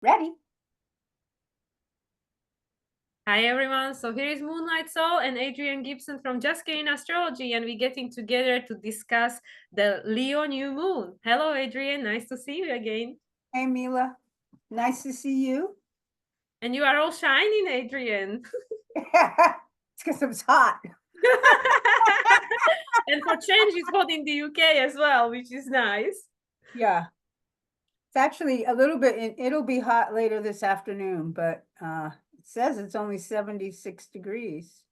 Ready? Hi everyone, so here is Moonlight Soul and Adrienne Gibson from EA Astrologer, and we're getting together to discuss the Leo new moon. Hello Adrienne, nice to see you again. Hey, Mila. Nice to see you. And you are all shining, Adrienne. It's because it was hot. And for change, it's hot in the UK as well, which is nice. Yeah. It's actually a little bit, it'll be hot later this afternoon, but it says it's only 76 degrees.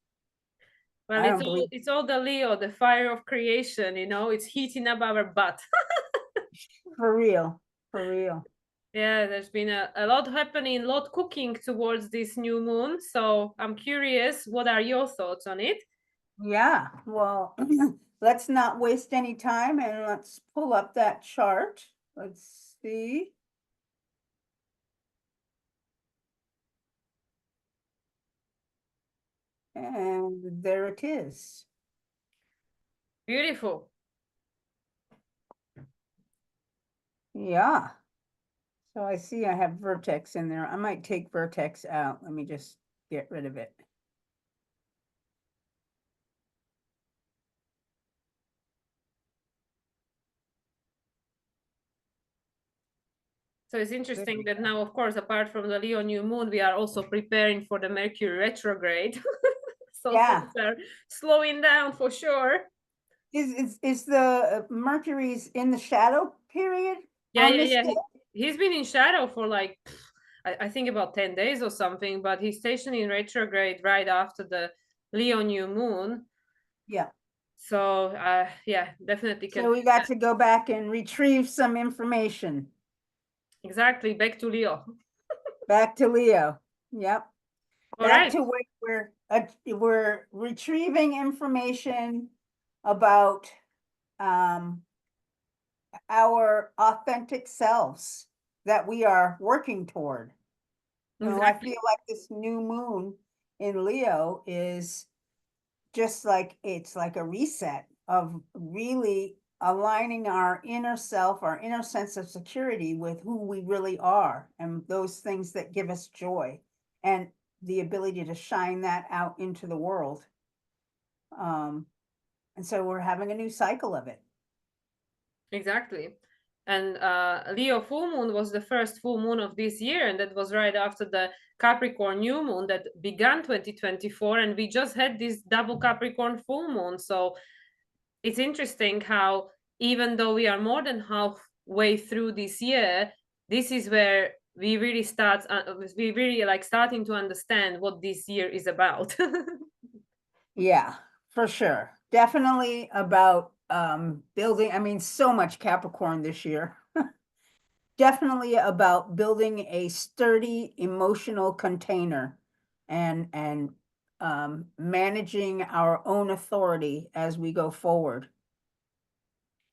Well, I don't believe it's all the Leo, the fire of creation, it's heating up our butt. for real. For real. Yeah, there's been a lot happening, a lot cooking towards this new moon. So I'm curious, what are your thoughts on it? Yeah. Well, let's not waste any time and let's pull up that chart. Let's see. And there it is. Beautiful. Yeah. So I see I have vertex in there. I might take vertex out. Let me just get rid of it. So it's interesting that now, of course, apart from the Leo new moon, we are also preparing for the Mercury retrograde. So Yeah. things are slowing down for sure. Is the Mercury's in the shadow period Yeah, on yeah, this yeah. day? He's been in shadow for like, I think about 10 days or something, but he's stationed in retrograde right after the Leo new moon. Yeah. So, yeah, definitely can So we feel got that. to go back and retrieve some information. Exactly. Back to Leo. Back to Leo. Yep. All Back right. to where we're retrieving information about um our authentic selves that we are working toward. I Exactly. feel like this new moon in Leo is just like it's like a reset of really aligning our inner self, our inner sense of security with who we really are and those things that give us joy and the ability to shine that out into the world. Um, and so we're having a new cycle of it. Exactly. And Leo full moon was the first full moon of this year, and that was right after the Capricorn new moon that began 2024. And we just had this double Capricorn full moon. So it's interesting how, even though we are more than halfway through this year, this is where we really like starting to understand what this year is about. Yeah, for sure. Definitely about building, I mean, so much Capricorn this year. Definitely about building a sturdy emotional container and managing our own authority as we go forward.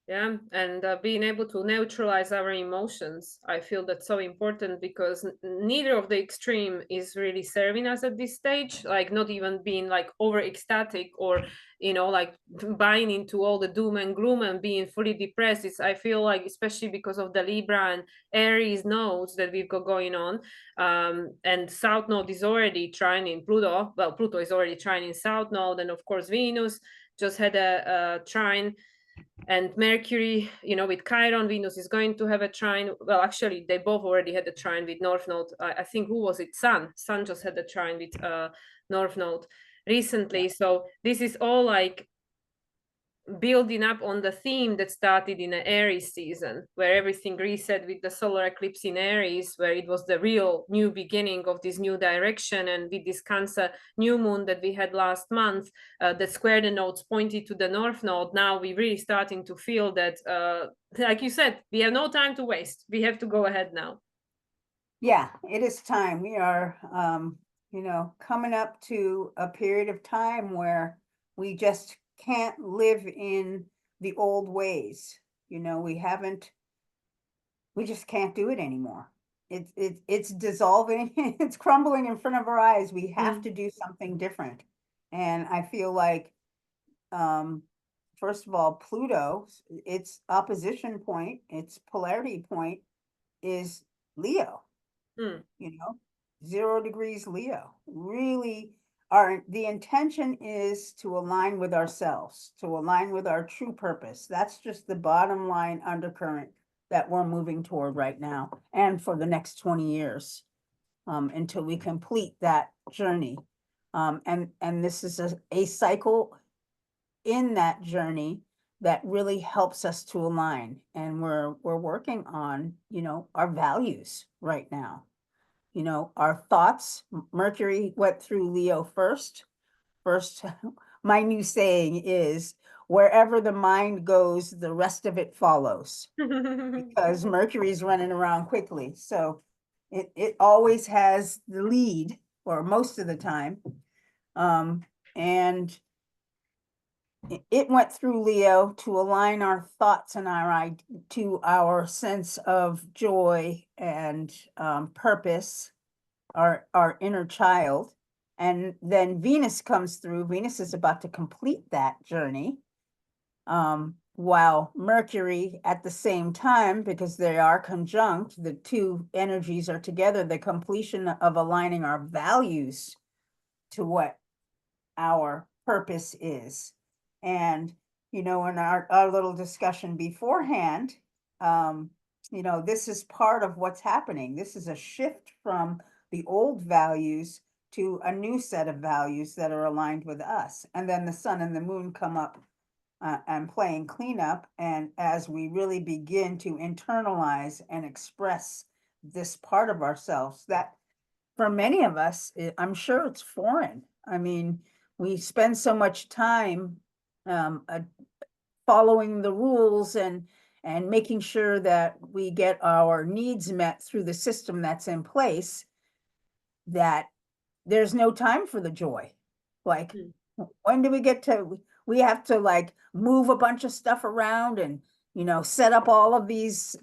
Yeah, and being able to neutralize our emotions, I feel that's so important because neither of the extreme is really serving us at this stage. Like not even being like over ecstatic or like buying into all the doom and gloom and being fully depressed. It's I feel like especially because of the Libra and Aries nodes that we've got going on, and South Node is already trying in Pluto. Well, Pluto is already trying in South Node, and of course Venus just had a trine, and Mercury, with Chiron. Venus is going to have a trine. Well, actually, they both already had a trine with North Node. I think, who was it? Sun just had a trine with North Node Yeah. recently. So this is all like building up on the theme that started in the Aries season, where everything reset with the solar eclipse in Aries, where it was the real new beginning of this new direction. And with this Cancer new moon that we had last month, that square the nodes pointed to the North Node. Now we're really starting to feel that, like you said, we have no time to waste. We have to go ahead now. Yeah, it is time. We are, coming up to a period of time where we just can't live in the old ways. We haven't, we just can't do it anymore. It's dissolving, it's crumbling in front of our eyes. We have Mm. to do something different. And I feel like, um, first of all, Pluto, its opposition point, its polarity point is Leo. Mm. you know, 0 degrees Leo. Really, the intention is to align with ourselves, to align with our true purpose. That's just the bottom line undercurrent that we're moving toward right now and for the next 20 years, until we complete that journey. And this is a cycle in that journey that really helps us to align. And we're working on, our values right now. Our thoughts. Mercury went through Leo first. First, my new saying is, wherever the mind goes, the rest of it follows, because Mercury's running around quickly. So it always has the lead, or most of the time. And it went through Leo to align our thoughts and to our sense of joy and purpose, our inner child. And then Venus comes through. Venus is about to complete that journey, while Mercury at the same time, because they are conjunct, the two energies are together, the completion of aligning our values to what our purpose is. And, in our little discussion beforehand, this is part of what's happening. This is a shift from the old values to a new set of values that are aligned with us. And then the sun and the moon come up and playing cleanup. And as we really begin to internalize and express this part of ourselves, that for many of us, I'm sure it's foreign. I mean, we spend so much time following the rules and making sure that we get our needs met through the system that's in place, that there's no time for the joy. Like, when do we have to like move a bunch of stuff around and, set up all of these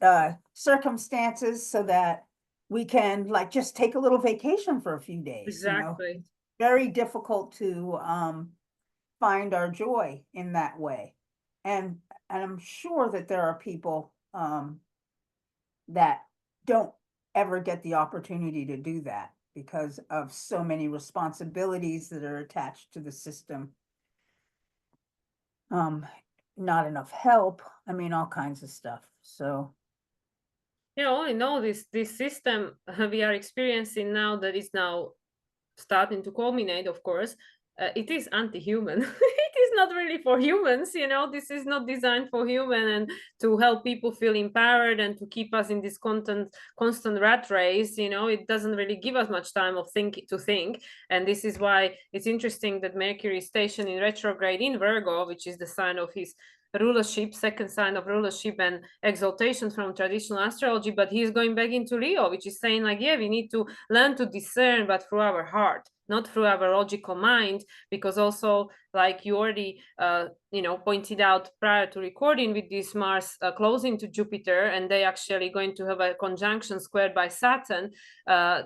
circumstances so that we can like just take a little vacation for a few days, Exactly. very difficult to find our joy in that way. And I'm sure that there are people that don't ever get the opportunity to do that because of so many responsibilities that are attached to the system. Not enough help. I mean, all kinds of stuff. So All in all, this system we are experiencing now, that is now starting to culminate, of course, it is anti-human. It is not really for humans. This is not designed for human and to help people feel empowered and to keep us in this constant rat race. It doesn't really give us much time to think. And this is why it's interesting that Mercury is stationed in retrograde in Virgo, which is the sign of his rulership, second sign of rulership and exaltation from traditional astrology. But he's going back into Leo, which is saying like, yeah, we need to learn to discern, but through our heart, not through our logical mind. Because also, like you already pointed out prior to recording, with this Mars closing to Jupiter, and they actually going to have a conjunction squared by Saturn,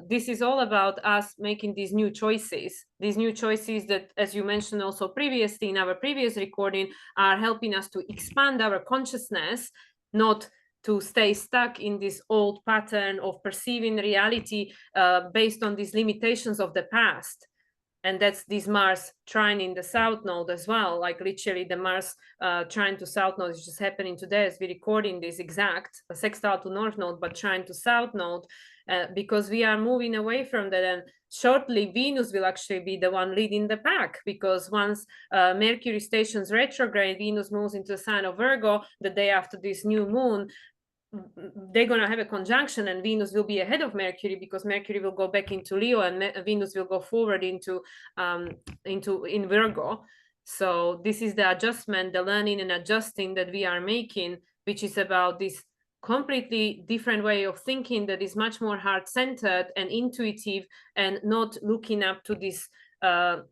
this is all about us making these new choices that, as you mentioned also previously in our previous recording, are helping us to expand our consciousness, not to stay stuck in this old pattern of perceiving reality based on these limitations of the past. And that's this Mars trine in the South Node as well. Like literally the Mars trine to South Node is just happening today as we're recording this, exact a sextile to North Node, but trine to South Node, because we are moving away from that. And shortly Venus will actually be the one leading the pack, because once Mercury stations retrograde, Venus moves into the sign of Virgo the day after this new moon. They're going to have a conjunction, and Venus will be ahead of Mercury, because Mercury will go back into Leo and Venus will go forward into in Virgo. So this is the adjustment, the learning and adjusting that we are making, which is about this completely different way of thinking that is much more heart-centered and intuitive, and not looking up to this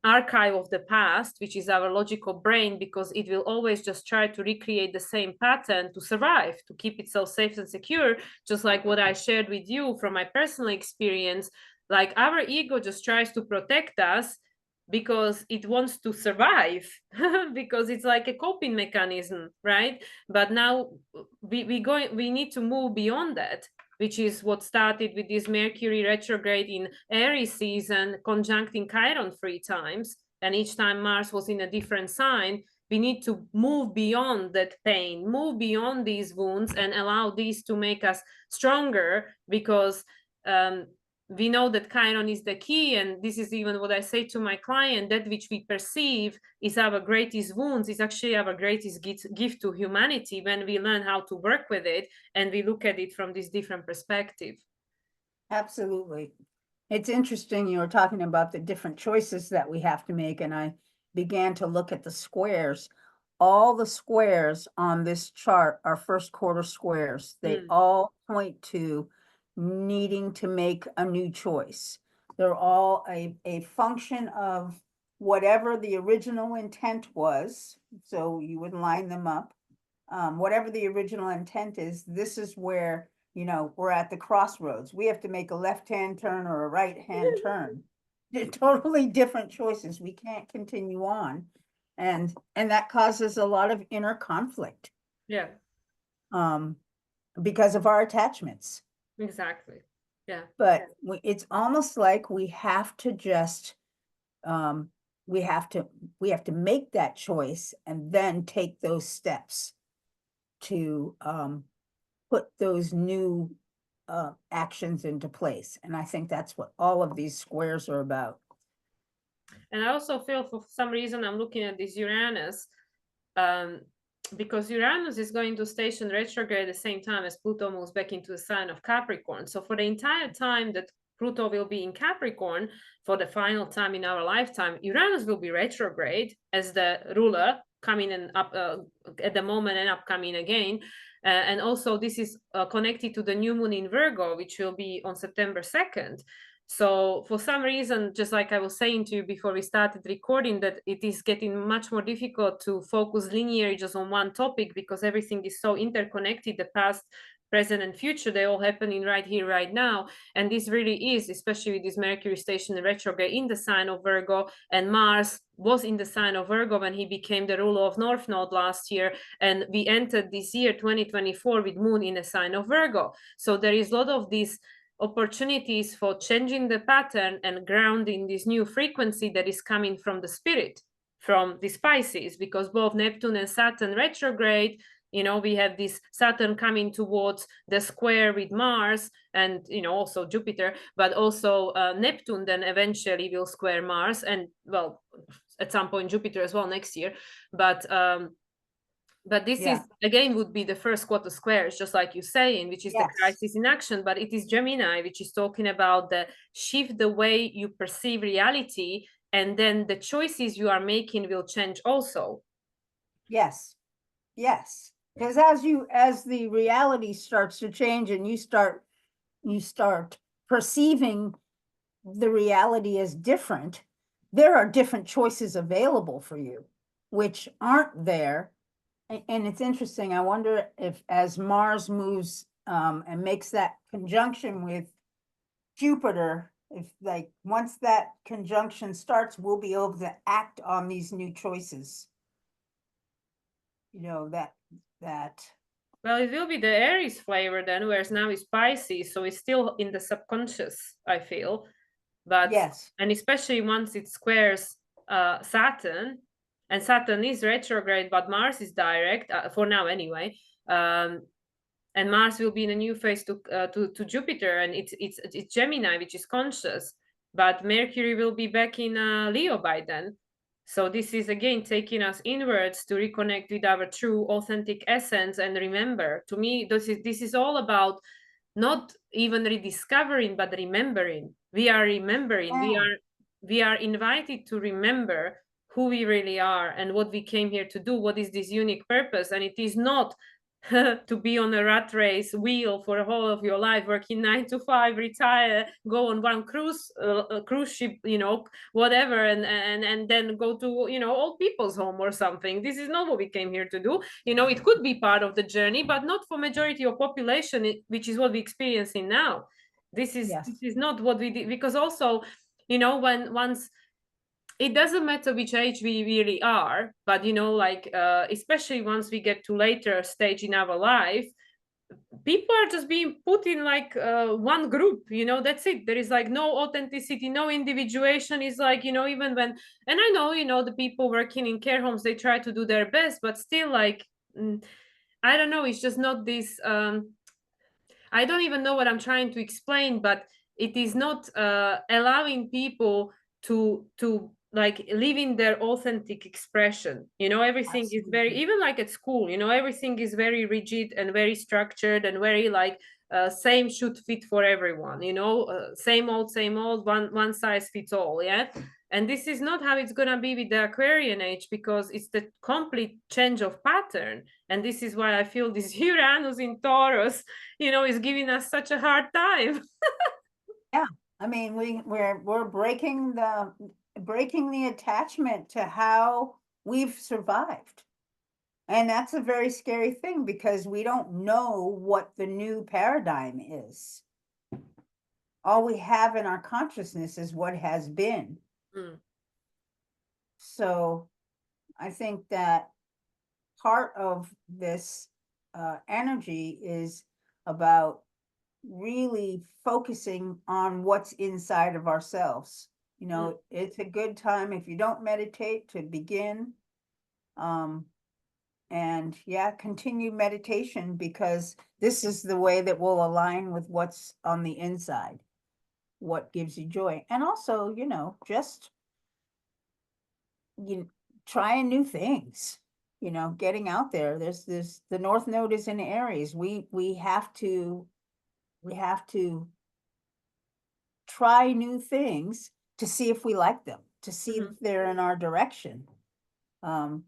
archive of the past, which is our logical brain, because it will always just try to recreate the same pattern to survive, to keep itself safe and secure. Just like what I shared with you from my personal experience, like our ego just tries to protect us because it wants to survive, because it's like a coping mechanism, right? But now we need to move beyond that. which is what started with this Mercury retrograde in Aries season, conjuncting Chiron 3 times. And each time Mars was in a different sign, we need to move beyond that pain, move beyond these wounds, and allow these to make us stronger, because we know that Chiron is the key. And this is even what I say to my client, that which we perceive is our greatest wounds is actually our greatest gift to humanity, when we learn how to work with it and we look at it from this different perspective. Absolutely. It's interesting, you were talking about the different choices that we have to make, and I began to look at the squares. All the squares on this chart are first quarter squares. They all point to needing to make a new choice. They're all a function of whatever the original intent was. So you would line them up. Whatever the original intent is, this is where, you know, we're at the crossroads. We have to make a left-hand turn or a right-hand turn. They're totally different choices. We can't continue on. And that causes a lot of inner conflict. Yeah. Because of our attachments. Exactly. Yeah. But it's almost like we have to just we have to make that choice and then take those steps to put those new actions into place. And I think that's what all of these squares are about. And I also feel, for some reason, I'm looking at this Uranus, because Uranus is going to station retrograde at the same time as Pluto moves back into the sign of Capricorn. So for the entire time that Pluto will be in Capricorn, for the final time in our lifetime, Uranus will be retrograde as the ruler, coming and up at the moment and upcoming again. And also this is connected to the new moon in Virgo, which will be on September 2nd. So for some reason, just like I was saying to you before we started recording, that it is getting much more difficult to focus linearly just on one topic, because everything is so interconnected, the past, present, and future, they all happening right here, right now. And this really is, especially with this Mercury station in retrograde in the sign of Virgo, and Mars was in the sign of Virgo when he became the ruler of North Node last year. And we entered this year, 2024, with Moon in the sign of Virgo. So there is a lot of these opportunities for changing the pattern and grounding this new frequency that is coming from the spirit, from the Pisces, because both Neptune and Saturn retrograde, you know, we have this Saturn coming towards the square with Mars, and, you know, also Jupiter, but also Neptune then eventually will square Mars, and, well, at some point Jupiter as well next year. But this is, again, would be the first quarter squares, just like you're saying, which is the crisis in action. But it is Gemini, which is talking about the shift the way you perceive reality, and then the choices you are making will change also. Yes. Because as the reality starts to change and you start perceiving the reality as different, there are different choices available for you, which aren't there. And it's interesting. I wonder if, as Mars moves and makes that conjunction with Jupiter, if, like, once that conjunction starts, we'll be able to act on these new choices. You know, that. Well, it will be the Aries flavor then, whereas now it's Pisces, so it's still in the subconscious, I feel. But yes, and especially once it squares Saturn. And Saturn is retrograde, but Mars is direct, for now anyway. And Mars will be in a new phase to Jupiter, and it's Gemini, which is conscious. But Mercury will be back in Leo by then. So this is, again, taking us inwards to reconnect with our true, authentic essence. And remember, to me, this is all about not even rediscovering, but remembering. We are remembering. We are invited to remember who we really are and what we came here to do, what is this unique purpose. And it is not to be on a rat race wheel for the whole of your life, working 9 to 5, retire, go on one cruise ship, you know, whatever, and then go to, you know, old people's home or something. This is not what we came here to do. You know, it could be part of the journey, but not for majority of population, which is what we're experiencing now. This is not what we did, because also, you know, once it doesn't matter which age we really are, but, you know, like especially once we get to later stage in our life, people are just being put in like one group, you know, that's it. There is like no authenticity, no individuation. Is like, you know, even when, and I know, you know, the people working in care homes, they try to do their best, but still like, I don't know, it's just not this I don't even know what I'm trying to explain, but it is not allowing people to like live in their authentic expression. You know, everything is very, Absolutely. even like at school, you know, everything is very rigid and very structured and very like same should fit for everyone, you know, same old, one size fits all. Yeah. And this is not how it's going to be with the Aquarian age, because it's the complete change of pattern. And this is why I feel this Uranus in Taurus, you know, is giving us such a hard time. Yeah, I mean, we're breaking the attachment to how we've survived. And that's a very scary thing because we don't know what the new paradigm is. All we have in our consciousness is what has been. Mm. So I think that part of this energy is about really focusing on what's inside of ourselves. You Mm. know, it's a good time if you don't meditate to begin. And yeah, continue meditation because this is the way that will align with what's on the inside, what gives you joy. And also, you know, just you trying new things, you know, getting out there. There's this the North Node is in Aries. We have to try new things to see if we like them, to see Mhm. if they're in our direction.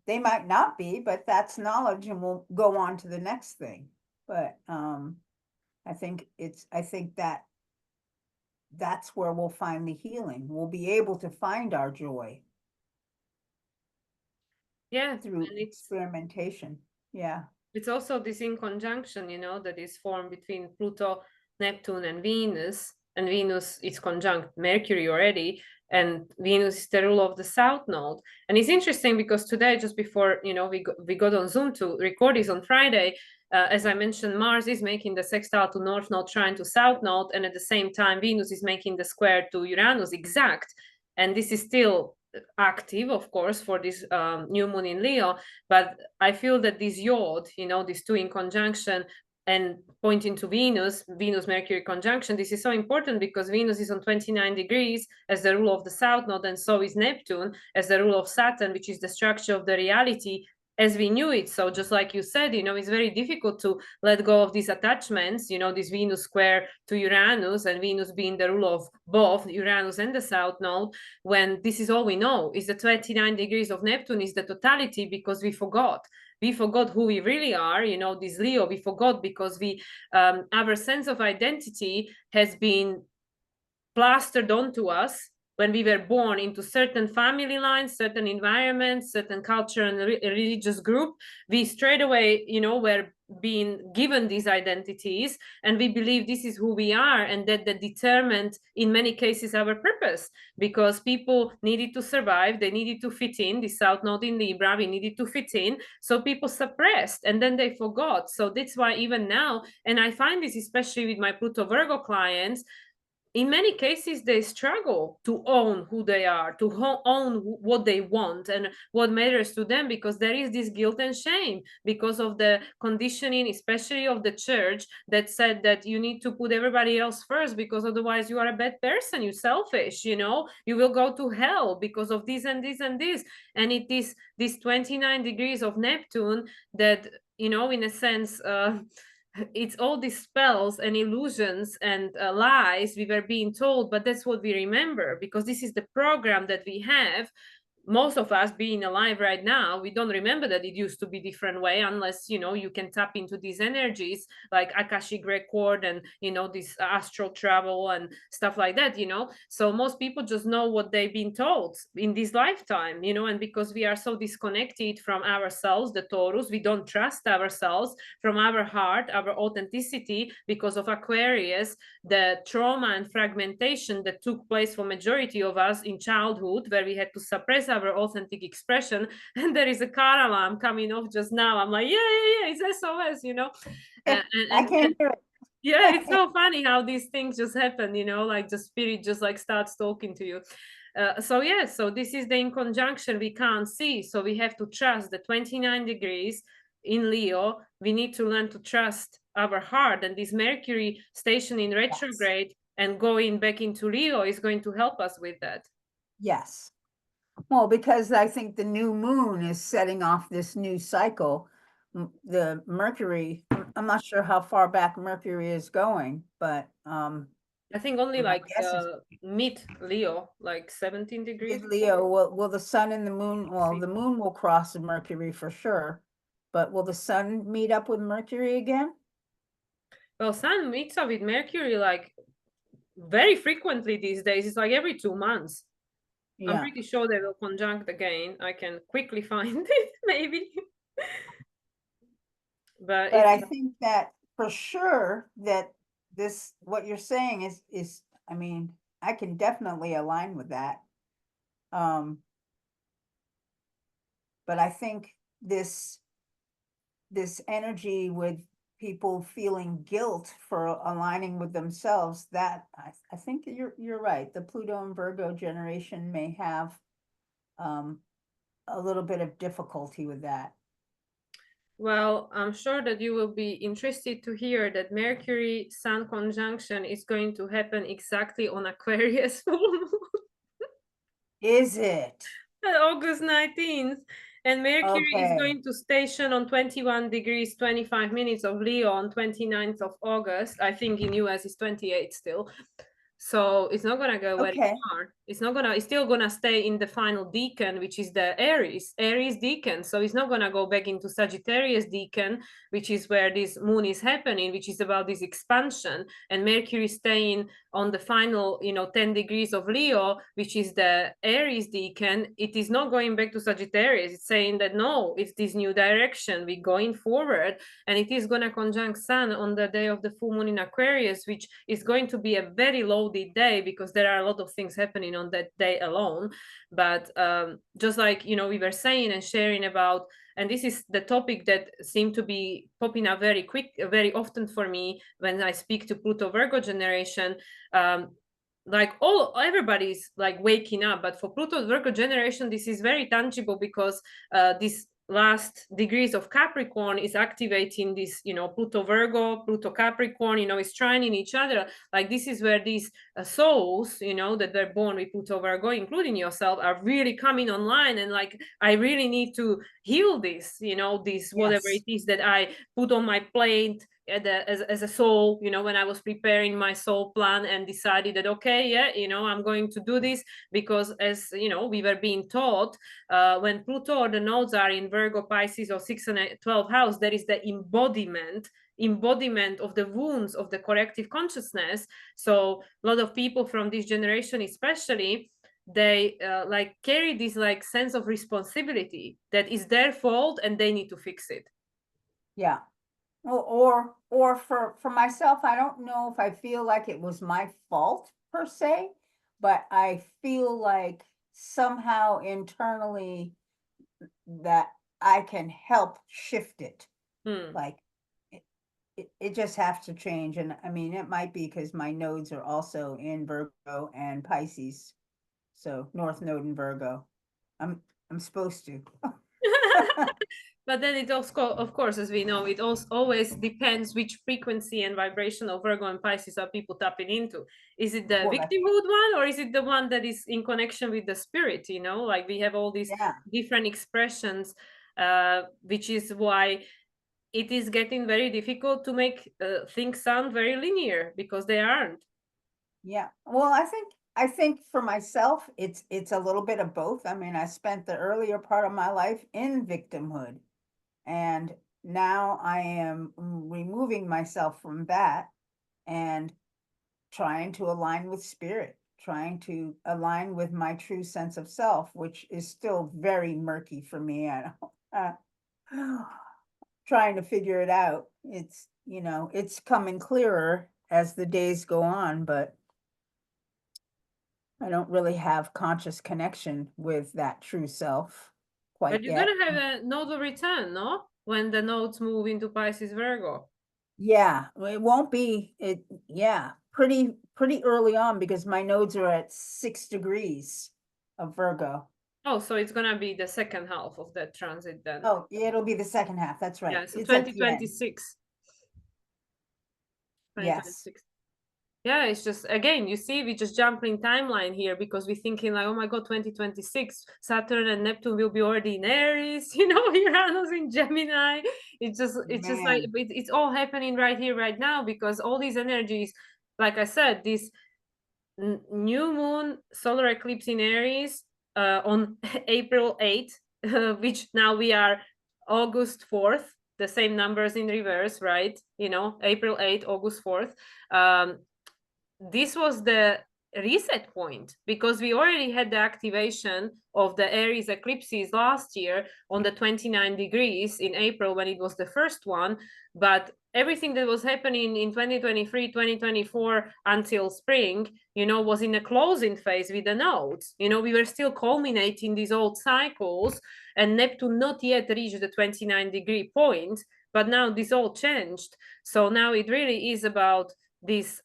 They might not be, but that's knowledge and we'll go on to the next thing. But I think that that's where we'll find the healing. We'll be able to find our joy Yeah, through and experimentation. Yeah. it's also this in conjunction, you know, that is formed between Pluto, Neptune, and Venus is conjunct Mercury already, and Venus is the rule of the South Node. And it's interesting because today, just before, you know, we got on Zoom to record this on Friday. As I mentioned, Mars is making the sextile to North Node, trine to South Node, and at the same time, Venus is making the square to Uranus exact. And this is still active, of course, for this new moon in Leo, but I feel that this yod, you know, these two in conjunction and pointing to Venus, Mercury conjunction, this is so important because Venus is on 29 degrees as the rule of the South Node, and so is Neptune as the rule of Saturn, which is the structure of the reality as we knew it. So just like you said, you know, it's very difficult to let go of these attachments, you know, this Venus square to Uranus, and Venus being the rule of both Uranus and the South Node, when this is all we know is the 29 degrees of Neptune is the totality, because we forgot who we really are, you know, this Leo, we forgot because our sense of identity has been plastered onto us when we were born into certain family lines, certain environments, certain culture and religious group. We straight away, you know, were being given these identities, and we believe this is who we are, and that determined in many cases our purpose, because people needed to survive, they needed to fit in. The South Node in Libra, we needed to fit in, so people suppressed and then they forgot. So that's why even now, and I find this especially with my Pluto Virgo clients, in many cases they struggle to own who they are, to own what they want and what matters to them, because there is this guilt and shame because of the conditioning, especially of the church, that said that you need to put everybody else first, because otherwise you are a bad person, you're selfish, you know, you will go to hell because of this and this and this. And it is this 29 degrees of Neptune that, you know, in a sense, it's all these spells and illusions and lies we were being told, but that's what we remember, because this is the program that we have. Most of us being alive right now, we don't remember that it used to be different way, unless, you know, you can tap into these energies like Akashic record and, you know, this astral travel and stuff like that, you know. So most people just know what they've been told in this lifetime, you know. And because we are so disconnected from ourselves, the Taurus, we don't trust ourselves, from our heart, our authenticity, because of Aquarius, the trauma and fragmentation that took place for majority of us in childhood, where we had to suppress our authentic expression. And there is a car alarm coming off just now. I'm like, yeah, it's SOS, you know. I can't hear it. Yeah, it's so funny how these things just happen, you know, like the spirit just like starts talking to you. So yeah, so this is the in conjunction we can't see. So we have to trust the 29 degrees in Leo. We need to learn to trust our heart. And this Mercury station in Yes. retrograde and going back into Leo is going to help us with that. Yes. Well, because I think the new moon is setting off this new cycle. The Mercury, I'm not sure how far back Mercury is going, but I think only my like guess is mid Leo, like 17 degrees. mid Leo. Will the sun and the moon? Well, the moon will cross Mercury for sure, but will the sun meet up with Mercury again? Well, Sun meets up with Mercury like very frequently these days. It's like every 2 months. I'm Yeah. pretty sure they will conjunct again. I can quickly find it, maybe. But But it's I think that for sure that this, what you're saying is, I mean, I can definitely align with that. But I think this energy with people feeling guilt for aligning with themselves, that I think you're right. The Pluto and Virgo generation may have a little bit of difficulty with that. well, I'm sure that you will be interested to hear that Mercury Sun conjunction is going to happen exactly on Aquarius full moon. Is it? August 19th. And Mercury is Okay. going to station on 21 degrees 25 minutes of Leo on 29th of August. I think in US it's 28 still. So it's not gonna go very Okay. far. It's still gonna stay in the final decan, which is the Aries decan. So it's not gonna go back into Sagittarius decan, which is where this moon is happening, which is about this expansion. And Mercury staying on the final, 10 degrees of Leo, which is the Aries decan. It is not going back to Sagittarius. It's saying that no, it's this new direction. We're going forward. And it is gonna conjunct Sun on the day of the full moon in Aquarius, which is going to be a very loaded day because there are a lot of things happening on that day alone. But just like we were saying and sharing about, and this is the topic that seemed to be popping up very often for me when I speak to Pluto Virgo generation. Like everybody's like waking up, but for Pluto Virgo generation this is very tangible because this last degrees of Capricorn is activating this, Pluto Virgo, Pluto Capricorn, is trining each other. Like this is where these souls, that were born with Pluto Virgo, including yourself, are really coming online. And like, I really need to heal this, this whatever Yes. it is that I put on my plate as a soul, when I was preparing my soul plan and decided that, okay, yeah, I'm going to do this because as, we were being taught, when Pluto or the nodes are in Virgo, Pisces, or 6 and 12 house, there is the embodiment of the wounds of the corrective consciousness. So a lot of people from this generation, especially, they like carry this like sense of responsibility that is their fault and they need to fix it. Yeah. Or for myself, I don't know if I feel like it was my fault per se, but I feel like somehow internally that I can help shift it. Like it just has to change. And I mean, it might be because my nodes are also in Virgo and Pisces. So North Node in Virgo. I'm supposed to. But then it also, of course, as we know, it also always depends which frequency and vibration of Virgo and Pisces are people tapping into. Is it the Well, victimhood one, or is it the one that is in connection with the spirit? Like we have all these yeah. different expressions, which is why it is getting very difficult to make things sound very linear because they aren't. Yeah. Well, I think for myself, it's a little bit of both. I mean, I spent the earlier part of my life in victimhood, and now I am removing myself from that and trying to align with spirit, trying to align with my true sense of self, which is still very murky for me. I don't, trying to figure it out. It's coming clearer as the days go on, but I don't really have conscious connection with that true self quite But you're yet. gonna have a nodal return, no? When the nodes move into Pisces Virgo. Yeah, it won't be it. Yeah, pretty early on because my nodes are at 6 degrees of Virgo. Oh, so it's gonna be the second half of that transit then. Oh, yeah, it'll be the second half. That's right. Yeah, so It's at the end. 2026. Yes. 2026. Yeah, it's just again, you see, we just jump in timeline here because we're thinking like, oh my god, 2026, Saturn and Neptune will be already in Aries, Uranus in Gemini. It's just like Man. it's all happening right here, right now, because all these energies, like I said, this new moon solar eclipse in Aries on April 8th, which now we are August 4th, the same numbers in reverse, right? April 8th, August 4th. This was the reset point because we already had the activation of the Aries eclipses last year on the 29 degrees in April when it was the first one. But everything that was happening in 2023, 2024 until spring, was in a closing phase with the nodes. We were still culminating these old cycles, and Neptune not yet reached the 29-degree point, but now this all changed. So now it really is about this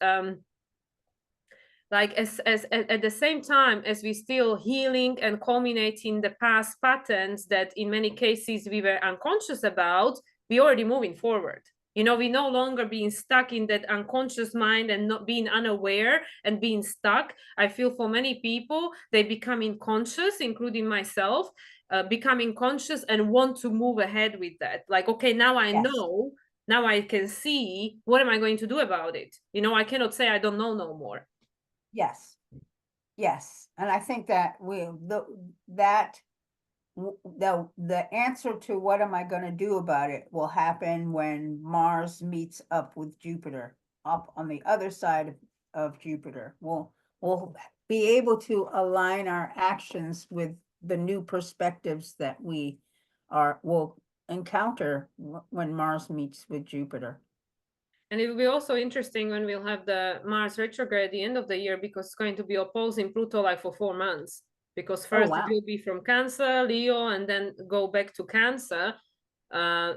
like as at the same time as we still healing and culminating the past patterns that in many cases we were unconscious about, we already moving forward. We no longer being stuck in that unconscious mind and not being unaware and being stuck. I feel for many people they becoming conscious, including myself, becoming conscious and want to move ahead with that, like, okay, now I Yes. know, now I can see, what am I going to do about it? I cannot say I don't know no more. Yes. Yes. And I think that that the answer to what am I going to do about it will happen when Mars meets up with Jupiter up on the other side of Jupiter. We'll be able to align our actions with the new perspectives that we will encounter when Mars meets with Jupiter. And it will be also interesting when we'll have the Mars retrograde at the end of the year because it's going to be opposing Pluto like for 4 months. Because Oh, first it wow. will be from Cancer, Leo, and then go back to Cancer.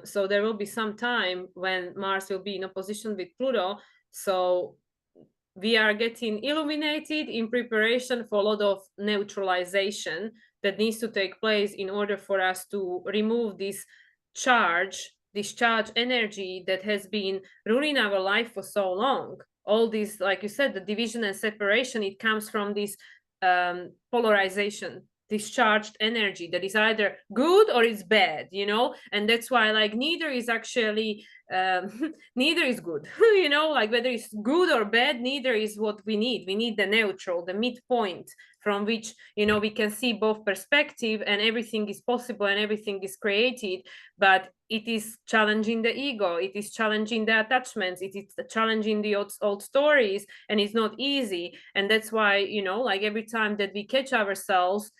So there will be some time when Mars will be in opposition with Pluto. So we are getting illuminated in preparation for a lot of neutralization that needs to take place in order for us to remove this charge energy that has been ruling our life for so long. All this, like you said, the division and separation, it comes from this polarization, discharged energy that is either good or it's bad, and that's why like neither is actually neither is good. Like whether it's good or bad, neither is what we need. We need the neutral, the midpoint from which we can see both perspective and everything is possible and everything is created. But it is challenging the ego, it is challenging the attachments, it is challenging the old stories, and it's not easy. And that's why like every time that we catch ourselves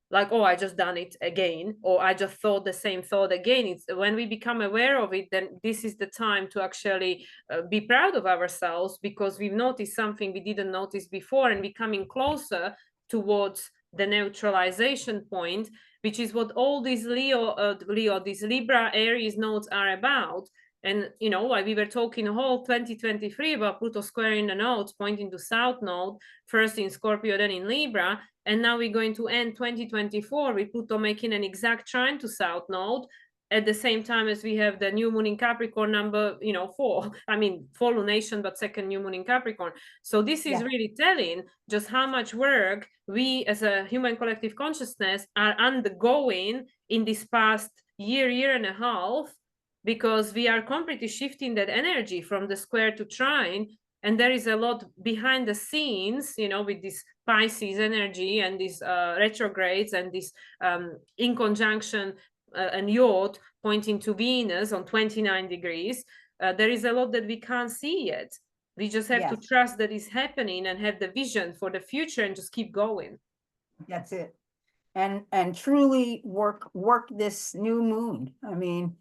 like, oh, I just done it again, or I just thought the same thought again, it's when we become aware of it, then this is the time to actually be proud of ourselves because we've noticed something we didn't notice before, and becoming closer towards the neutralization point, which is what all these these Libra Aries nodes are about. And like we were talking whole 2023 about Pluto squaring the nodes pointing to South Node, first in Scorpio, then in Libra. And now we're going to end 2024 with Pluto making an exact trine to South Node at the same time as we have the new moon in Capricorn number, 4. I mean, 4 lunation, but second new moon in Capricorn. So this is Yeah. really telling just how much work we as a human collective consciousness are undergoing in this past year and a half, because we are completely shifting that energy from the square to trine. And there is a lot behind the scenes, with this Pisces energy and these retrogrades and this in conjunction and yacht pointing to Venus on 29 degrees. There is a lot that we can't see yet. We just have to Yes. trust that it's happening and have the vision for the future and just keep going. That's it. And truly work this new moon. I mean,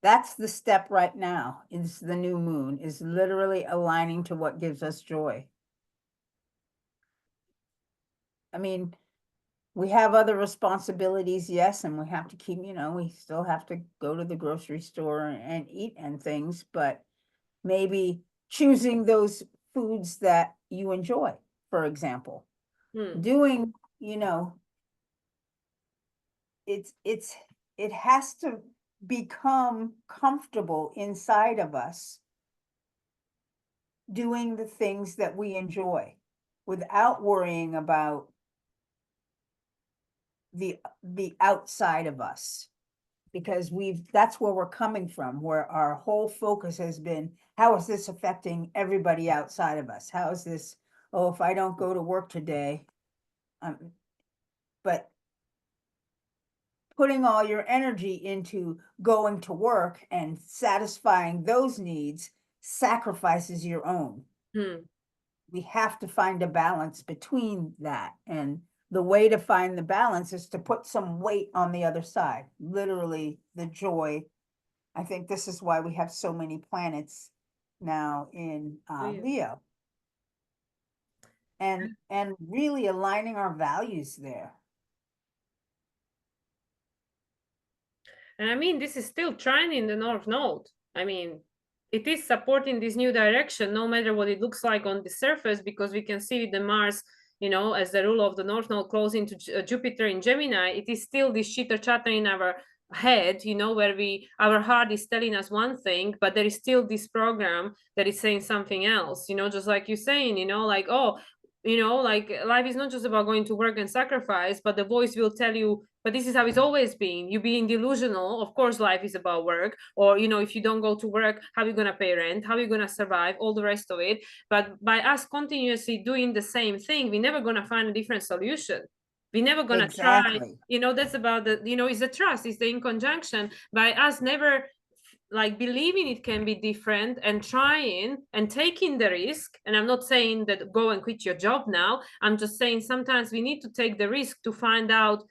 that's the step right now, is the new moon, is literally aligning to what gives us joy. I mean, we have other responsibilities, yes, and we have to keep, we still have to go to the grocery store and eat and things, but maybe choosing those foods that you enjoy, for example. Doing, it has to become comfortable inside of us doing the things that we enjoy without worrying about the outside of us, because that's where we're coming from, where our whole focus has been, how is this affecting everybody outside of us? How is this, oh, if I don't go to work today, but putting all your energy into going to work and satisfying those needs sacrifices your own. We have to find a balance between that. And the way to find the balance is to put some weight on the other side, literally the joy. I think this is why we have so many planets now in Leo. And really aligning our values there. And I mean, this is still trine in the North Node. I mean, it is supporting this new direction, no matter what it looks like on the surface, because we can see the Mars, as the rule of the North Node close into Jupiter in Gemini, it is still this chitter chatter in our head, where our heart is telling us one thing, but there is still this program that is saying something else, just like you're saying, like, oh, like life is not just about going to work and sacrifice, but the voice will tell you, but this is how it's always been. You being delusional. Of course, life is about work. Or, if you don't go to work, how are you going to pay rent? How are you going to survive? All the rest of it. But by us continuously doing the same thing, we're never going to find a different solution. We're never going to try. That's about it's the trust, it's the in conjunction. By us never like believing it can be different and trying and taking the risk. And I'm not saying that go and quit your job now. I'm just saying sometimes we need to take the risk to find out,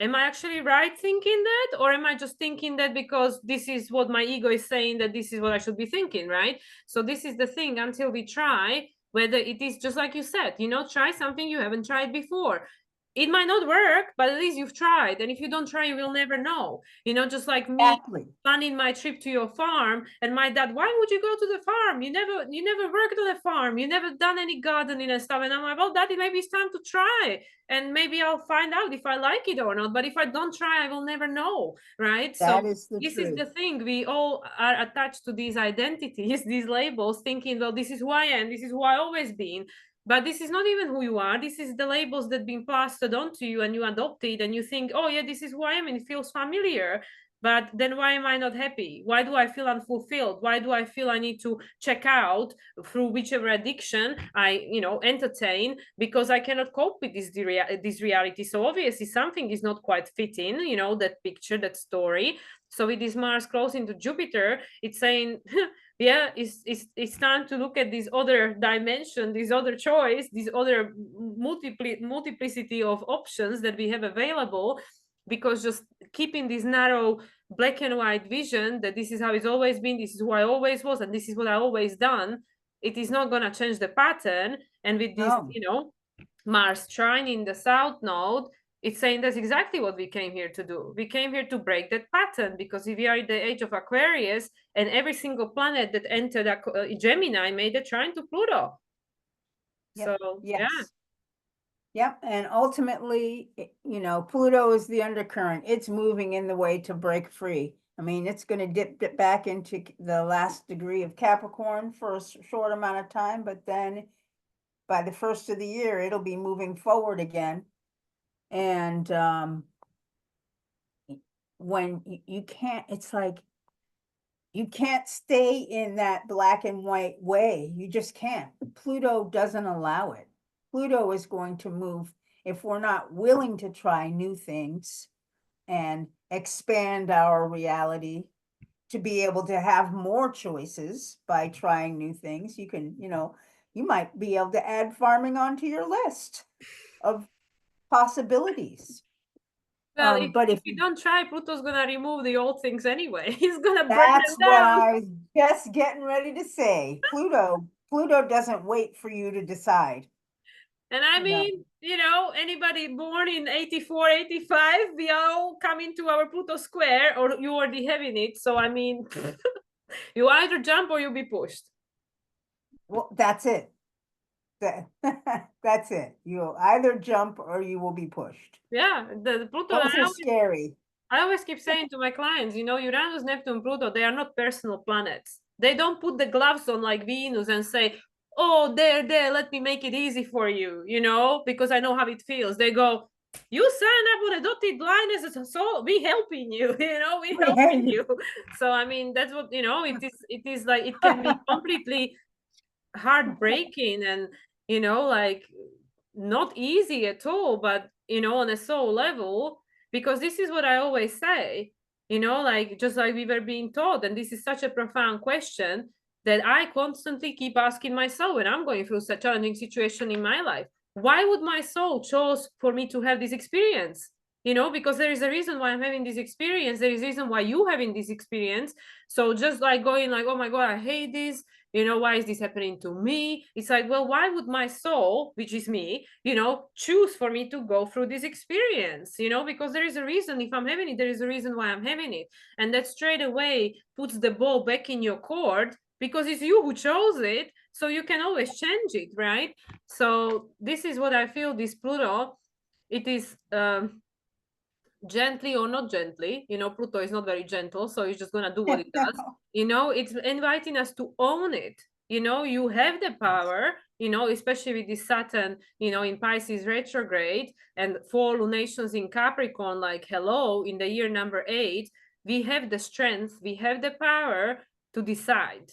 am I actually right thinking that? Or am I just thinking that because this is what my ego is saying that this is what I should be thinking, right? So this is the thing, until we try, whether it is just like you said, try something you haven't tried before. It might not work, but at least you've tried. And if you don't try, you will never know. Just like me planning my trip to your farm, and my dad, why would you go to the farm? You never worked on a farm. You never done any gardening and stuff. And I'm like, well, Daddy, maybe it's time to try. And maybe I'll find out if I like it or not. But if I don't try, I will never know, right? That so is the this truth. is the thing. We all are attached to these identities, these labels, thinking, well, this is who I am. This is who I always been. But this is not even who you are. This is the labels that been plastered onto you, and you adopt it, and you think, oh yeah, this is who I am, and it feels familiar. But then why am I not happy? Why do I feel unfulfilled? Why do I feel I need to check out through whichever addiction I, entertain, because I cannot cope with this reality? So obviously something is not quite fitting, that picture, that story. So with this Mars close into Jupiter, it's saying, yeah, it's time to look at this other dimension, this other choice, this other multiplicity of options that we have available, because just keeping this narrow black and white vision that this is how it's always been, this is who I always was, and this is what I always done, it is not going to change the pattern. And with this, Mars trine in the South Node, it's saying that's exactly what we came here to do. We came here to break that pattern, because if we are in the age of Aquarius, and every single planet that entered Gemini made a trine to Pluto. Yep. So, yes. yeah. Yep. And ultimately, Pluto is the undercurrent. It's moving in the way to break free. I mean, it's going to dip back into the last degree of Capricorn for a short amount of time, but then by the first of the year, it'll be moving forward again. And when you can't, it's like, you can't stay in that black and white way. You just can't. Pluto doesn't allow it. Pluto is going to move if we're not willing to try new things and expand our reality to be able to have more choices by trying new things. You can, you might be able to add farming onto your list of possibilities. Well, But if you don't try, Pluto's gonna remove the old things anyway. He's gonna burn that's them what down. I was just getting ready to say. Pluto doesn't wait for you to decide. And I No. mean, anybody born in 84, 85, we are all coming to our Pluto square, or you already having it. So, I mean, you either jump or you'll be pushed. Well, that's it. That's it. You'll either jump or you will be pushed. Yeah, the Pluto, Both are scary. I always keep saying to my clients, Uranus, Neptune, Pluto, they are not personal planets. They don't put the gloves on like Venus and say, oh, there, let me make it easy for you, because I know how it feels. They go, you sign up on a dotted line as a soul, we helping you, we helping you. So, I mean, that's what, it is like, it can be completely heartbreaking and, like not easy at all, but, on a soul level, because this is what I always say, like just like we were being taught, and this is such a profound question that I constantly keep asking myself when I'm going through such a challenging situation in my life. Why would my soul chose for me to have this experience? Because there is a reason why I'm having this experience. There is a reason why you having this experience. So just like going like, oh my God, I hate this. Why is this happening to me? It's like, well, why would my soul, which is me, choose for me to go through this experience? Because there is a reason. If I'm having it, there is a reason why I'm having it. And that straight away puts the ball back in your court, because it's you who chose it. So you can always change it, right? So this is what I feel, this Pluto, it is gently or not gently, Pluto is not very gentle, so it's just gonna do what it does. It's inviting us to own it. You have the power, especially with this Saturn, in Pisces retrograde and 4 lunations in Capricorn, like hello, in the year number 8, we have the strength, we have the power to decide.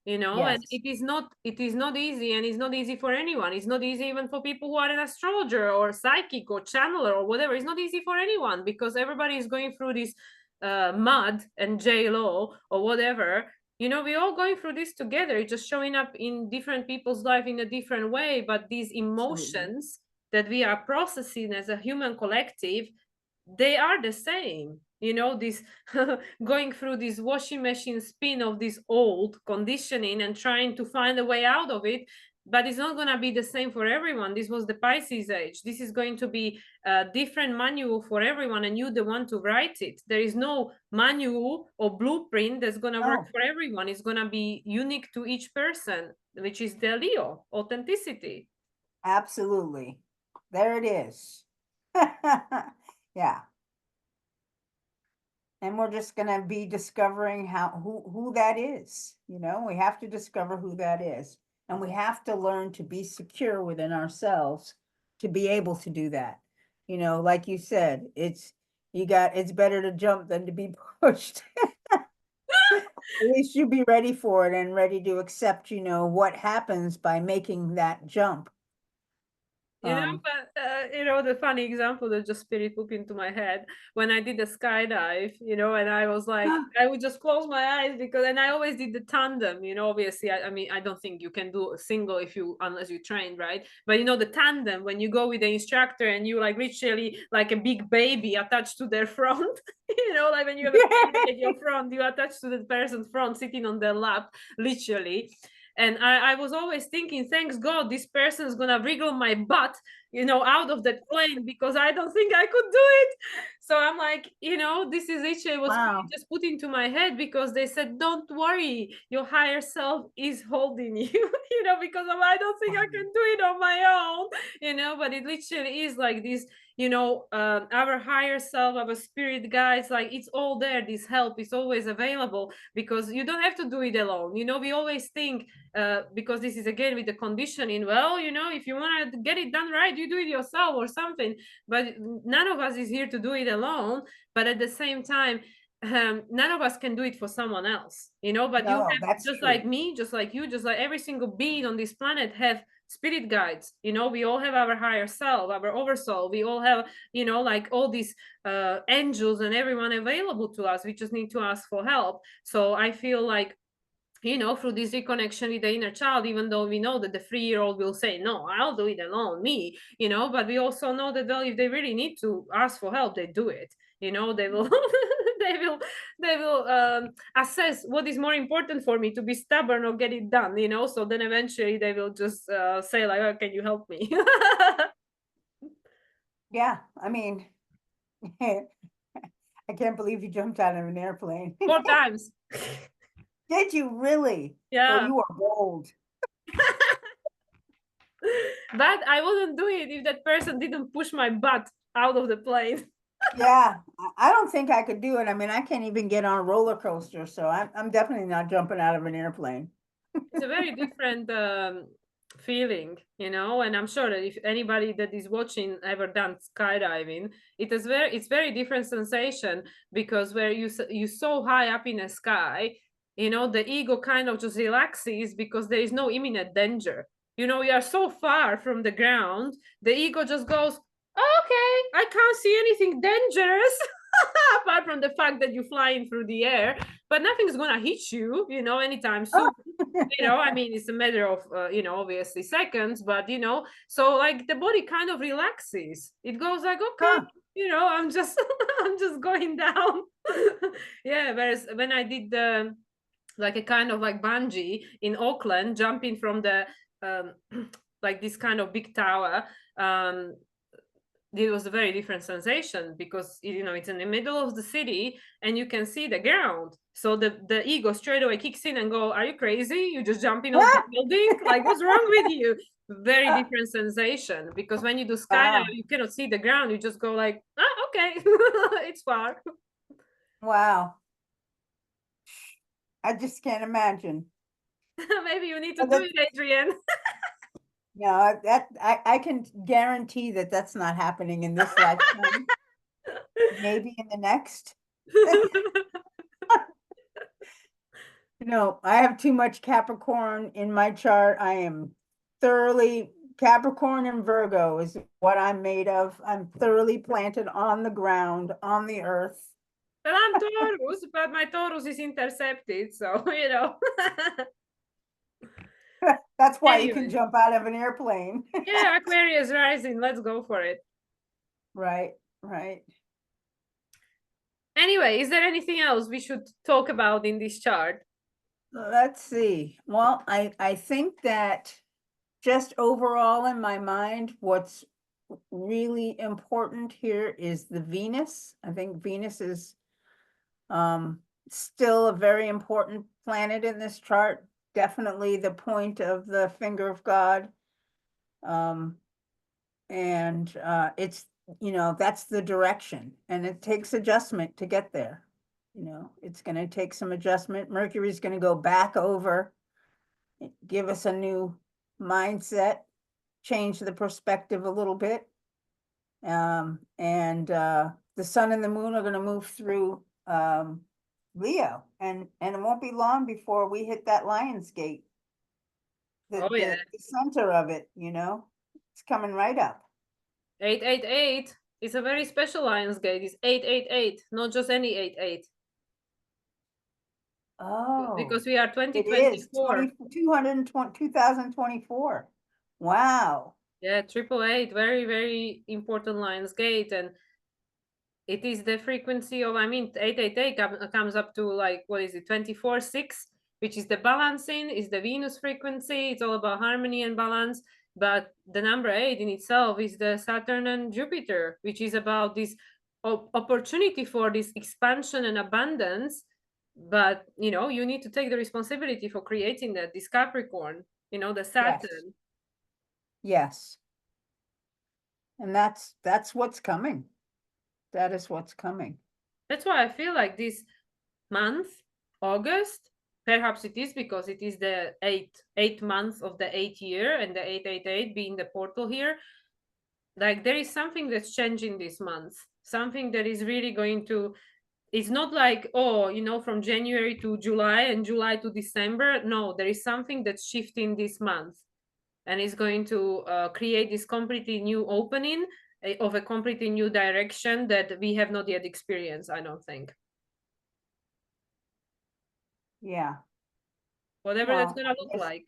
And Yes. it is not easy, and it's not easy for anyone. It's not easy even for people who are an astrologer or psychic or channeler or whatever. It's not easy for anyone, because everybody is going through this mud and J-Lo or whatever. We're all going through this together. It's just showing up in different people's life in a different way, but these Absolutely. emotions that we are processing as a human collective, they are the same. This going through this washing machine spin of this old conditioning and trying to find a way out of it. But it's not going to be the same for everyone. This was the Pisces age. This is going to be a different manual for everyone, and you the one to write it. There is no manual or blueprint that's going to work Oh, for everyone. It's going to be unique to each person, which is the Leo authenticity. absolutely. There it is. Yeah. And we're just gonna be discovering who that is. We have to discover who that is. And we have to learn to be secure within ourselves to be able to do that. Like you said, it's better to jump than to be pushed. At least you be ready for it and ready to accept, what happens by making that jump. But the funny example that just spirit popped into my head when I did the skydive, and I was like, I would just close my eyes and I always did the tandem, obviously, I mean, I don't think you can do a single unless you train, right? But the tandem, when you go with the instructor and you like literally like a big baby attached to their front, like when you have a baby at your front, you attach to the person's front sitting on their lap, literally. And I was always thinking, thanks God, this person is gonna wriggle my butt, out of that plane, because I don't think I could do it. So I'm like, this is literally was Wow. just put into my head, because they said, don't worry, your higher self is holding you, because I don't think I can do it on my own, but it literally is like this, our higher self, our spirit guides, like it's all there. This help is always available, because you don't have to do it alone. We always think, because this is again with the conditioning, well, if you want to get it done right, you do it yourself or something. But none of us is here to do it alone. But at the same time, none of us can do it for someone else, but you No, have, that's just like true. me, just like you, just like every single being on this planet have spirit guides. We all have our higher self, our oversoul. We all have, like all these angels and everyone available to us. We just need to ask for help. So I feel like, through this reconnection with the inner child, even though we know that the 3-year-old will say, no, I'll do it alone, me, but we also know that, well, if they really need to ask for help, they do it. They will they will assess what is more important for me, to be stubborn or get it done, you know. So then eventually they will just say like, oh, can you help me? Yeah, I mean, I can't believe you jumped out of an airplane. 4 times. Did you really? Well, Yeah. you are bold. But I wouldn't do it if that person didn't push my butt out of the plane. Yeah, I don't think I could do it. I mean, I can't even get on a roller coaster, so I'm definitely not jumping out of an airplane. It's a very different feeling, you know. And I'm sure that if anybody that is watching ever done skydiving, it's very different sensation, because where you so high up in the sky, you know, the ego kind of just relaxes because there is no imminent danger. You know, you are so far from the ground, the ego just goes, oh, okay, I can't see anything dangerous apart from the fact that you're flying through the air, but nothing's gonna hit you, you know, anytime soon. You know, I mean, it's a matter of you know, obviously seconds, but you know, so like the body kind of relaxes. It goes like, okay, Huh. you know, I'm just I'm just going down. Yeah, whereas when I did the like a kind of like bungee in Auckland, jumping from the like this kind of big tower, it was a very different sensation, because you know, it's in the middle of the city and you can see the ground. So the ego straight away kicks in and go, are you crazy? You just jumping off the building? Like, what's wrong with you? Very different sensation, because when you do skydive, Wow. you cannot see the ground. You just go like, ah, okay, it's far. Wow. I just can't imagine. Maybe you need to But do that, it, Adrienne. no, that I can guarantee that that's not happening in this lifetime. Maybe in the next. No, I have too much Capricorn in my chart. I am thoroughly Capricorn and Virgo is what I'm made of. I'm thoroughly planted on the ground, on the earth. But I'm Taurus, but my Taurus is intercepted, so you know. That's why you can Anyway, jump out of an airplane. yeah, Aquarius rising. Let's go for it. Right, right. Anyway, is there anything else we should talk about in this chart? Let's see. Well, I think that just overall in my mind, what's really important here is the Venus. I think Venus is still a very important planet in this chart. Definitely the point of the finger of God. And it's, you know, that's the direction, and it takes adjustment to get there. You know, it's going to take some adjustment. Mercury's going to go back over, give us a new mindset, change the perspective a little bit. And the sun and the moon are going to move through Leo, and it won't be long before we hit that Lion's Gate. Oh yeah, The center of it, you know, it's coming right up. 888. It's a very special Lions Gate. It's 888, not just any 88. Oh, Because we are it is 2024. 2024. Wow. Yeah, 888, very, very important Lions Gate. And it is the frequency of, I mean, 888 comes up to like, what is it, 24/6, which is the balancing, is the Venus frequency. It's all about harmony and balance. But the number 8 in itself is the Saturn and Jupiter, which is about this opportunity for this expansion and abundance. But, you know, you need to take the responsibility for creating that, this Capricorn, you know, the Saturn. Yes. And that's what's coming. That is what's coming. That's why I feel like this month, August, perhaps it is because it is the eighth month of the 8th year, and the 888 being the portal here. Like, there is something that's changing this month, something that is really going to, it's not like, oh, you know, from January to July and July to December. No, there is something that's shifting this month, and it's going to create this completely new opening of a completely new direction that we have not yet experienced, I don't think. Yeah. Whatever that's Well, gonna look like.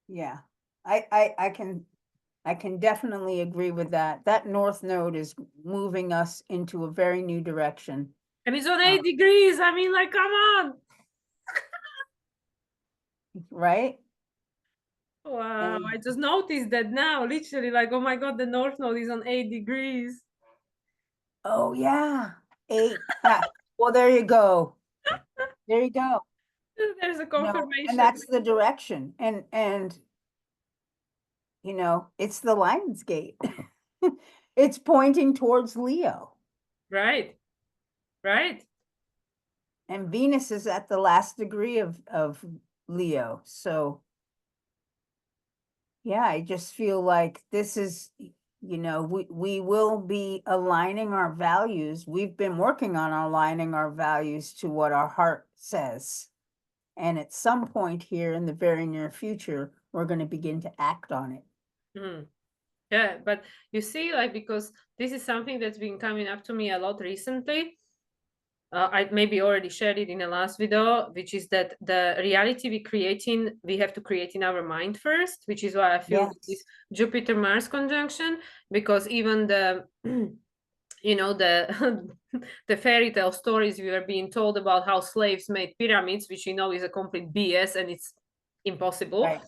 yeah. I can definitely agree with that. That North Node is moving us into a very new direction. And it's on 8 degrees. I mean, like, come on. Right? Wow, And I just noticed that now, literally, like, oh my God, the North Node is on 8 degrees. oh yeah, 8. Well, there you go. There you go. There's a And confirmation. that's the direction. And it's the Lion's Gate. It's pointing towards Leo. Right, right. And Venus is at the last degree of Leo. So yeah, I just feel like this is, we will be aligning our values. We've been working on aligning our values to what our heart says. And at some point here in the very near future, we're going to begin to act on it. Mm. Yeah, but you see, like, because this is something that's been coming up to me a lot recently. I maybe already shared it in the last video, which is that the reality we have to create in our mind first, which is why I feel this Yes. Jupiter-Mars conjunction, because even the, the the fairy tale stories we were being told about how slaves made pyramids, which is a complete BS and it's impossible. Right.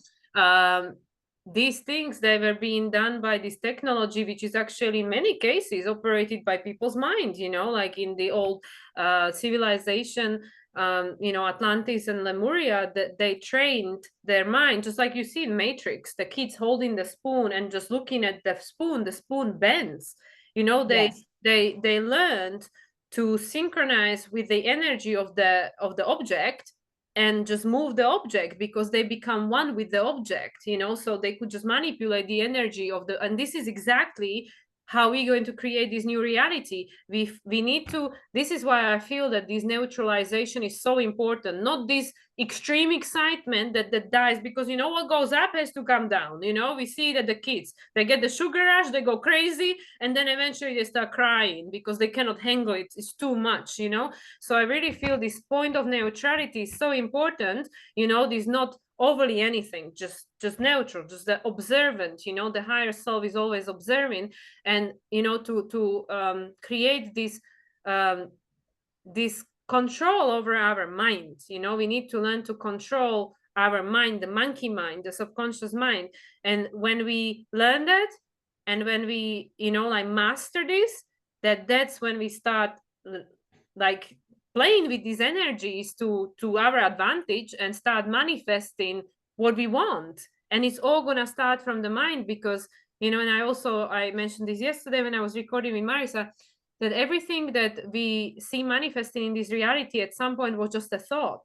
These things, they were being done by this technology, which is actually in many cases operated by people's mind, like in the old civilization, Atlantis and Lemuria, that they trained their mind, just like you see in Matrix, the kids holding the spoon and just looking at the spoon bends. Yes. They learned to synchronize with the energy of the object and just move the object because they become one with the object, so they could just manipulate the energy of the, and this is exactly how we're going to create this new reality. We need to, this is why I feel that this neutralization is so important, not this extreme excitement that dies, because what goes up has to come down. We see that the kids, they get the sugar rush, they go crazy, and then eventually they start crying because they cannot handle it. It's too much. So I really feel this point of neutrality is so important. This not overly anything, just neutral, just the observant. The higher self is always observing, and to create this control over our mind. We need to learn to control our mind, the monkey mind, the subconscious mind. And when we learn that, and when we like master this, that's when we start like playing with these energies to our advantage and start manifesting what we want. And it's all gonna start from the mind, because and I mentioned this yesterday when I was recording with Marisa, that everything that we see manifesting in this reality at some point was just a thought.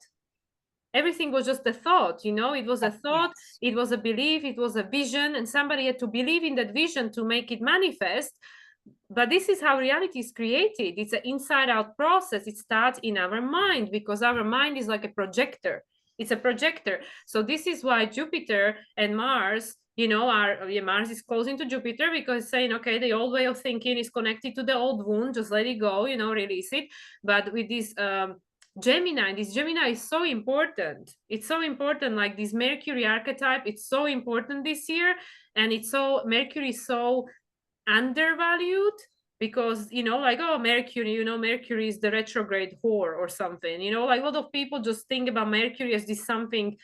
Everything was just a thought. It was a thought, Yes. it was a belief, it was a vision, and somebody had to believe in that vision to make it manifest. But this is how reality is created. It's an inside out process. It starts in our mind, because our mind is like a projector. It's a projector. So this is why Jupiter and Mars, Mars is close into Jupiter, because it's saying, okay, the old way of thinking is connected to the old wound, just let it go, release it. But with this Gemini, this Gemini is so important. It's so important, like this Mercury archetype, it's so important this year. And Mercury is so undervalued, because like, oh, Mercury, Mercury is the retrograde whore or something. Like a lot of people just think about Mercury as this something,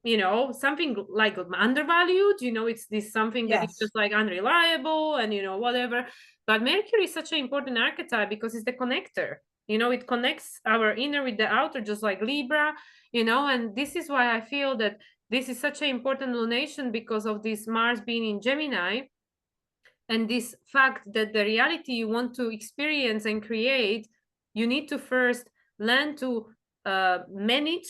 something like undervalued. It's this something that is Yes. just like unreliable and whatever. But Mercury is such an important archetype because it's the connector. It connects our inner with the outer, just like Libra. And this is why I feel that this is such an important lunation, because of this Mars being in Gemini, and this fact that the reality you want to experience and create, you need to first learn to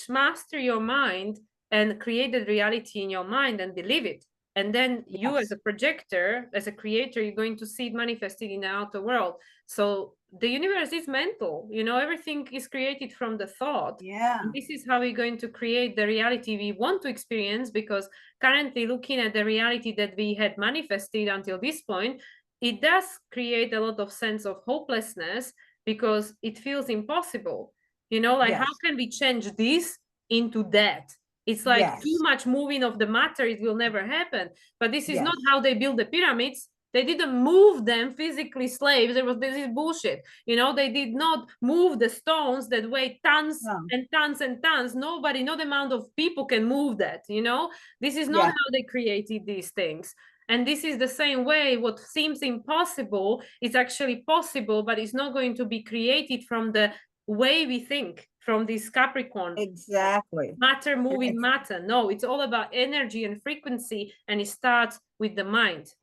master your mind and create the reality in your mind and believe it. And then you, as Yes. a projector, as a creator, you're going to see it manifested in the outer world. So the universe is mental. Everything is created from the thought. Yeah. And this is how we're going to create the reality we want to experience, because currently, looking at the reality that we had manifested until this point, it does create a lot of sense of hopelessness, because it feels impossible. Like, how Yes. can we change this into that? It's like too Yes. much moving of the matter, it will never happen. But this is not Yes. how they build the pyramids. They didn't move them physically slaves. This is bullshit. They did not move the stones that weigh tons No. and tons and tons. Nobody, not amount of people can move that. This is not Yeah, how they created these things. And this is the same way. What seems impossible is actually possible, but it's not going to be created from the way we think, from this Capricorn exactly. matter And moving it's matter. No, it's all about energy and frequency, and it starts with the mind.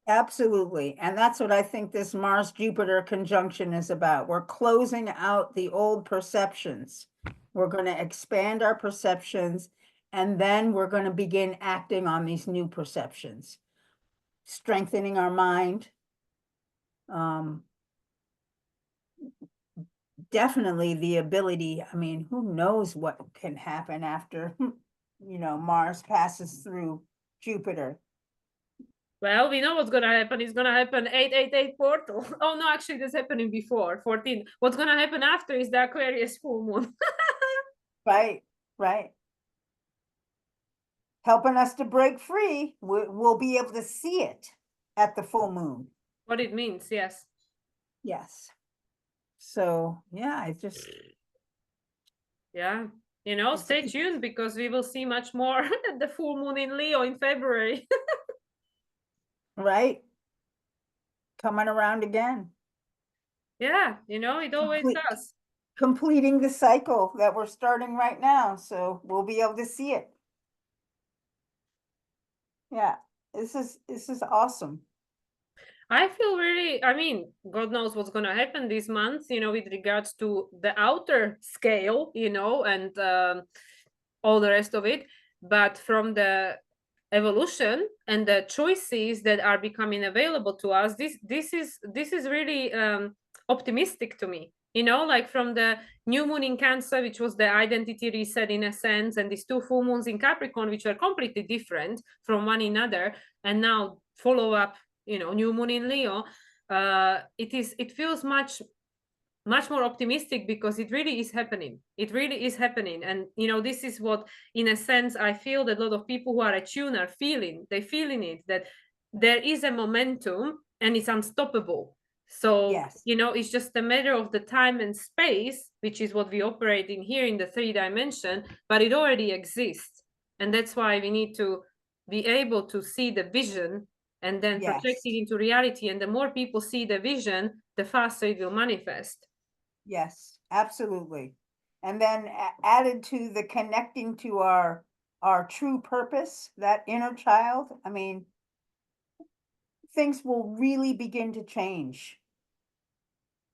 absolutely. And that's what I think this Mars-Jupiter conjunction is about. We're closing out the old perceptions. We're going to expand our perceptions, and then we're going to begin acting on these new perceptions, strengthening our mind. Definitely the ability, I mean, who knows what can happen after, Mars passes through Jupiter. Well, we know what's going to happen. It's going to happen 888 portal. Oh, no, actually, that's happening before 14. What's going to happen after is the Aquarius full moon. Right, right. Helping us to break free. We'll be able to see it at the full moon. What it means, yes. Yes. So, yeah, I just. Yeah. Stay tuned because we will see much more at the full moon in Leo in February. Right. Coming around again. Yeah, it always does. Completing the cycle that we're starting right now. So we'll be able to see it. Yeah, this is awesome. I feel really, I mean, God knows what's going to happen this month, with regards to the outer scale, and all the rest of it. But from the evolution and the choices that are becoming available to us, this is really optimistic to me. Like from the new moon in Cancer, which was the identity reset in a sense, and these two full moons in Capricorn, which are completely different from one another, and now follow up, new moon in Leo. It feels much more optimistic because it really is happening. It really is happening. And this is what, in a sense, I feel that a lot of people who are attuned are feeling. They're feeling it, that there is a momentum and it's unstoppable. So Yes. it's just a matter of the time and space, which is what we operate in here in the 3 dimension, but it already exists. And that's why we need to be able to see the vision and then project Yes. it into reality. And the more people see the vision, the faster it will manifest. Yes, absolutely. And then added to the connecting to our true purpose, that inner child, I mean, things will really begin to change.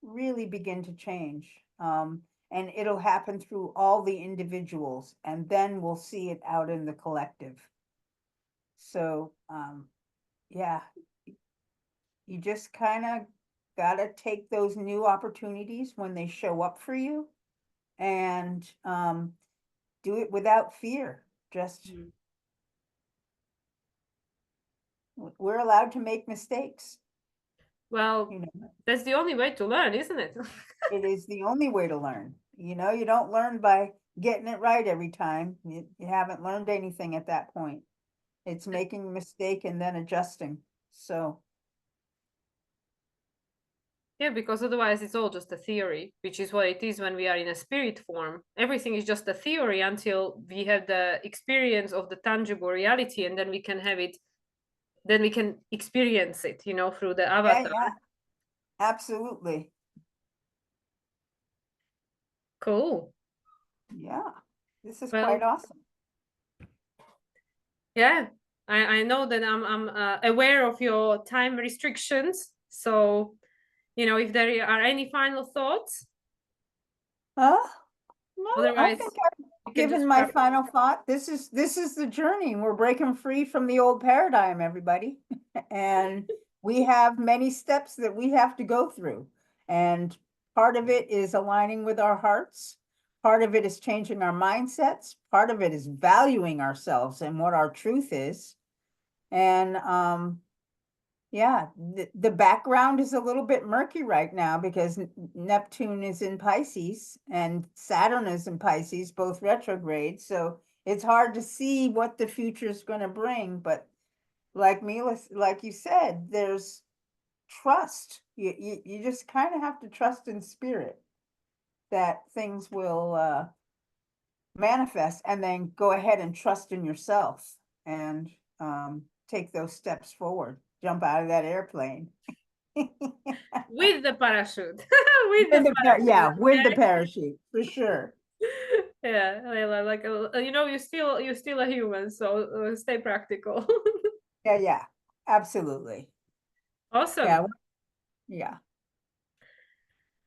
Really begin to change. And it'll happen through all the individuals, and then we'll see it out in the collective. So, yeah, you just kind of gotta take those new opportunities when they show up for you, and do it without fear. Just we're allowed to make mistakes. Well, that's the only way to learn, isn't it? It is the only way to learn. You don't learn by getting it right every time. You haven't learned anything at that point. It's making a mistake and then adjusting. So Yeah, because otherwise it's all just a theory, which is what it is when we are in a spirit form. Everything is just a theory until we have the experience of the tangible reality, and then we can have it, then we can experience it, through the avatar. yeah, absolutely. Cool. Yeah, this is Well, quite awesome. yeah, I know that I'm aware of your time restrictions. So, if there are any final thoughts, No, I otherwise think we I've can given just my wrap it. final thought. This is the journey. We're breaking free from the old paradigm, everybody. And we have many steps that we have to go through. And part of it is aligning with our hearts. Part of it is changing our mindsets. Part of it is valuing ourselves and what our truth is. And yeah, the background is a little bit murky right now because Neptune is in Pisces and Saturn is in Pisces, both retrograde. So it's hard to see what the future is going to bring, but like Mila, like you said, there's trust. You just kind of have to trust in spirit that things will manifest, and then go ahead and trust in yourself and take those steps forward. Jump out of that airplane. With the parachute. With the Yeah, parachute. with the Okay? parachute for sure. Yeah, like you know, you're still a human, so stay practical. Yeah, absolutely. Awesome. Yeah, yeah.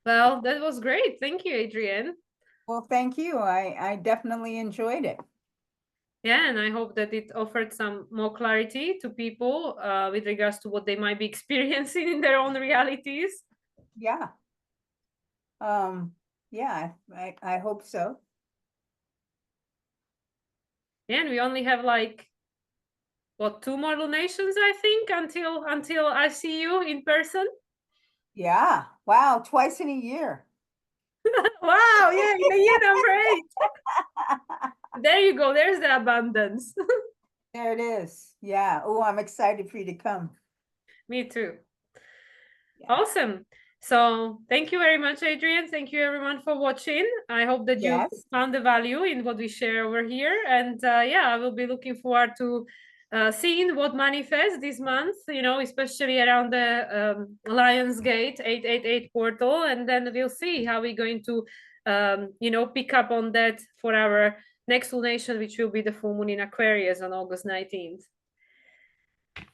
Well, that was great. Thank you, Adrienne. Well, thank you. I definitely enjoyed it. Yeah, and I hope that it offered some more clarity to people with regards to what they might be experiencing in their own realities. Yeah. Yeah, I hope so. Yeah, and we only have like what, 2 more donations, I think, until I see you in person. Yeah. Wow, twice in a year. Wow, yeah, in the year number 8. There you go. There's the abundance. There it is. Yeah. Oh, I'm excited for you to come. Me too. Yeah. Awesome. So thank you very much, Adrienne. Thank you everyone for watching. I hope that you Yes. found the value in what we share over here. And yeah, I will be looking forward to seeing what manifests this month, you know, especially around the Lionsgate 888 portal. And then we'll see how we're going to, you know, pick up on that for our next lunation, which will be the full moon in Aquarius on August 19th.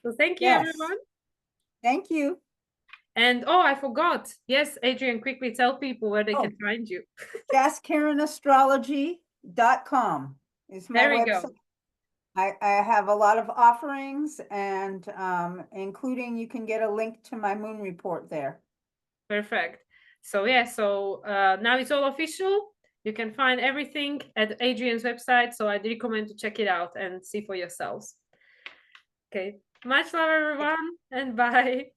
So thank you, Yes. everyone. Thank you. And oh, I forgot. Yes, Adrienne, quickly tell people where they Oh, can find you. JazzKarenAstrology.com is my There we go. website. I have a lot of offerings, and including you can get a link to my moon report there. Perfect. So yeah, so now it's all official. You can find everything at Adrienne's website. So I'd recommend to check it out and see for yourselves. Okay. Much love, everyone, and bye.